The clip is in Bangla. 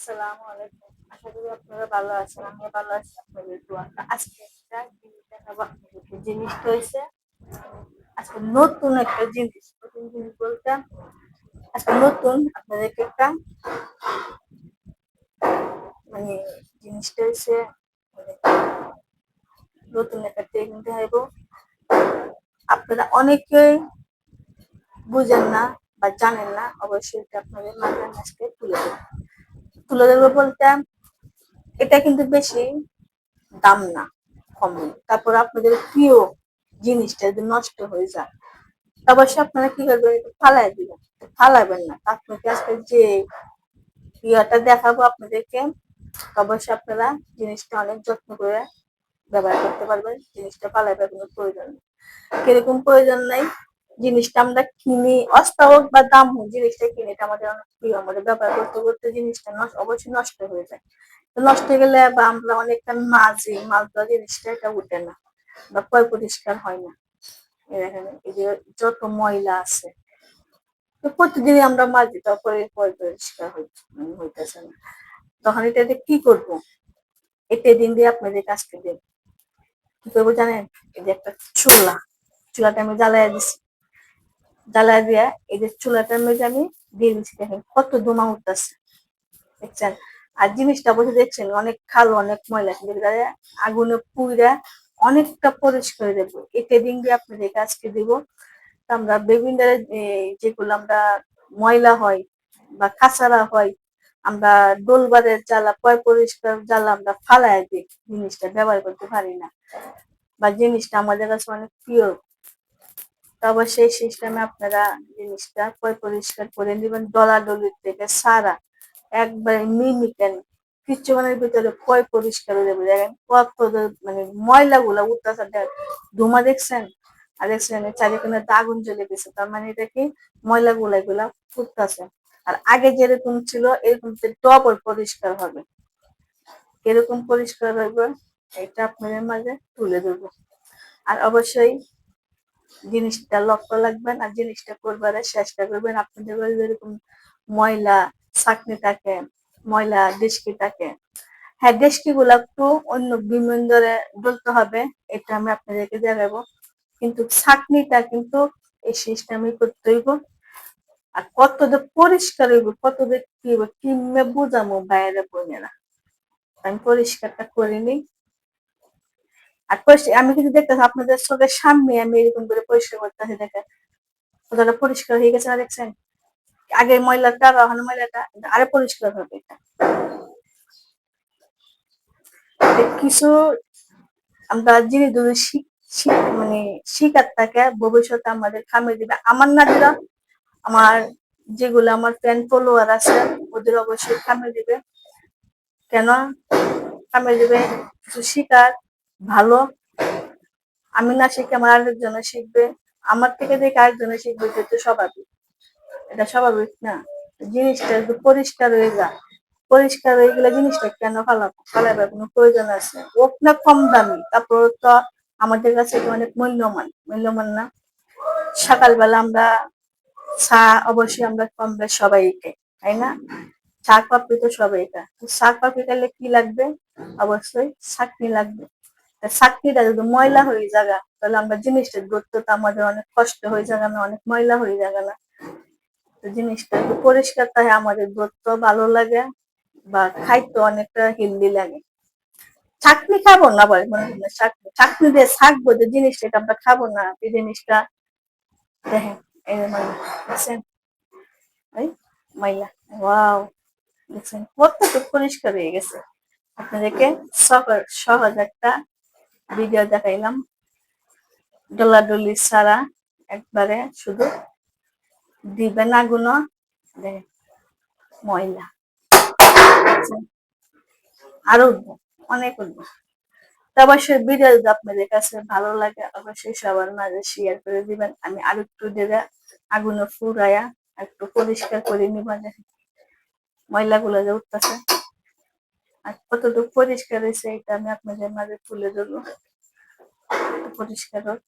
আসসালামু আলাইকুম। আশা করি আপনারা ভালো আছেন। আমিও ভালো আছি আপনাদের দোয়া। আজকে একটা জিনিস দেখাবো আপনাদেরকে। জিনিসটা হইছে আজকে নতুন একটা জিনিস। নতুন জিনিস বলতে আজকে নতুন আপনাদেরকে একটা মানে জিনিসটা হইছে মানে নতুন একটা টেকনিক দেখাবো। আপনারা অনেকেই বুঝেন না বা জানেন না, অবশ্যই এটা আপনাদের মাঝে আমি আজকে তুলে ধরবো বলতে এটা কিন্তু বেশি দাম না, কম। তারপর আপনাদের প্রিয় জিনিসটা যদি নষ্ট হয়ে যায়, অবশ্যই আপনারা কি করবেন, একটু ফালাই দিবেন। ফালাবেন না। আপনাকে আজকে যে ইয়াটা দেখাবো আপনাদেরকে, অবশ্যই আপনারা জিনিসটা অনেক যত্ন করে ব্যবহার করতে পারবেন। জিনিসটা ফালাইবার কোনো প্রয়োজন নেই। কিরকম প্রয়োজন নাই, জিনিসটা আমরা কিনি, অস্তা হোক বা দাম হোক, জিনিসটা কিনে এটা আমাদের অনেক প্রিয়। আমাদের ব্যবহার করতে করতে জিনিসটা অবশ্যই নষ্ট হয়ে যায়। তো নষ্ট হয়ে গেলে বা আমরা অনেকটা মাছ দেওয়া জিনিসটা এটা উঠে না বা পরিষ্কার হয় না। এখানে এই যে যত ময়লা আছে, তো প্রতিদিনই আমরা মাজি, তারপরে পরিষ্কার হইতেছে না। তখন এটা দিয়ে কি করবো, এটা দিন দিয়ে আপনাদের কাজকে দেব। কি করবো জানেন? এই যে একটা চুলাটা আমি জ্বালাইয়া দিছি। জ্বালাইয়া দিয়া এই যে চুলাটার মধ্যে আমি দিয়ে দিচ্ছি। দেখেন কত ধোঁয়া উঠতেছে, দেখছেন? আর জিনিসটা বসে দেখছেন অনেক কালো, অনেক ময়লা, কিন্তু আগুনে পুইরা অনেকটা পরিষ্কার দেবো। এটা দিন দিয়ে আপনাদের কাজকে দিব। আমরা বিভিন্ন যেগুলো আমরা ময়লা হয় বা কাঁচারা হয়, আমরা ডোলবারের জ্বালা, পরিষ্কার জ্বালা আমরা ফালাই দিই, জিনিসটা ব্যবহার করতে পারি না বা জিনিসটা আমাদের কাছে অনেক প্রিয়। তবে সেই সিস্টেমে আপনারা জিনিসটা পরিষ্কার করে নেবেন। ডলাডলির থেকে সারা একবারে মিনিটেন কিছুক্ষণের ভিতরে পরিষ্কার হয়ে যাবে। দেখেন কত মানে ময়লা গুলা উঠতেছে, ধোঁয়া দেখছেন? আর দেখছেন চারিখানে আগুন জ্বলে গেছে, তার মানে এটা কি ময়লা এগুলা উঠতেছে। আর আগে যেরকম ছিল এরকম ডবল পরিষ্কার হবে। এরকম পরিষ্কার হবে, এটা আপনাদের মাঝে তুলে ধরবো। আর অবশ্যই জিনিসটা লক্ষ্য রাখবেন আর জিনিসটা করবার চেষ্টা করবেন। আপনাদের বাড়ি যেরকম ময়লা ছাঁকনি থাকে, ময়লা ডেস্কি থাকে, হ্যাঁ ডেস্কি গুলা একটু অন্য বিমান ধরে বলতে হবে, এটা আমি আপনাদেরকে দেখাবো। কিন্তু ছাঁকনিটা কিন্তু এই সিস্টেমে করতে হইব। আর কত যে পরিষ্কার হইব, কত যে কি হইব, কিমে বুঝামো বাইরে বোনেরা। আমি পরিষ্কারটা করিনি। আর আমি কিন্তু দেখতেছি আপনাদের চোখের সামনে আমি এরকম করে পরিষ্কার করতেছি। দেখেন কতটা পরিষ্কার হয়ে গেছে না, দেখছেন? আগে ময়লাটা এখন ময়লাটা আরো পরিষ্কার হবে। এটা কিছু আমরা জিনিস যদি মানে শিকার থাকে, ভবিষ্যতে আমাদের কামে দিবে। আমার না দিলা, আমার যেগুলো আমার ফ্যান ফলোয়ার আছে ওদের অবশ্যই কামে দিবে। কেন কামে দিবে? কিছু শিকার ভালো, আমি না শিখে আমার আরেকজনে শিখবে, আমার থেকে দেখে আরেকজনে শিখবে, এটা তো স্বাভাবিক। এটা স্বাভাবিক না? জিনিসটা একটু পরিষ্কার হয়ে যায়। পরিষ্কার হয়ে গেলে জিনিসটা কেন ফালাবার কোনো প্রয়োজন আছে? ওক না কম দামি, তারপর তো আমাদের কাছে এটা অনেক মূল্যবান না? সকালবেলা আমরা চা অবশ্যই আমরা কম বেশ সবাই খাই, তাই না? চা কফি তো সবাই খায়। চা কফি খেলে কি লাগবে? অবশ্যই ছাঁকনি লাগবে। ছাঁকনিটা যদি ময়লা হয়ে যাবে, তাহলে আমরা জিনিসটা ধরতে তো আমাদের অনেক কষ্ট হয়ে যাবে না, অনেক ময়লা হয়ে যাবে না? তো জিনিসটা একটু পরিষ্কার থাকে, আমাদের ধরতে ভালো লাগে বা খাইতে অনেকটা হেলদি লাগে। চাটনি খাবো না বলে মনে হয়, চাটনি দিয়ে শাকবো যে জিনিসটা, এটা আমরা খাবো না। এই জিনিসটা দেখেন, এই যে ময়লা দেখছেন? এই ময়লা, ওয়াও, দেখছেন কতটুকু পরিষ্কার হয়ে গেছে। আপনাদেরকে সহজ একটা ভিডিও দেখাইলাম, ডলাডলি ছাড়া, একবারে শুধু দিবেন আগুনও, দেখেন ময়লা, দেখছেন? আরো উঠবো, অনেক উঠবো। তো অবশ্যই ভিডিও যদি আপনাদের কাছে ভালো লাগে, অবশ্যই সবার মাঝে শেয়ার করে দিবেন। আমি আর একটু দেবে আগুনে ফুরাইয়া একটু পরিষ্কার করে নিব, ময়লাগুলো যে উঠতেছে আর কতটুকু পরিষ্কার হয়েছে এটা আমি আপনাদের মাঝে তুলে ধরবো। পরিষ্কার হোক।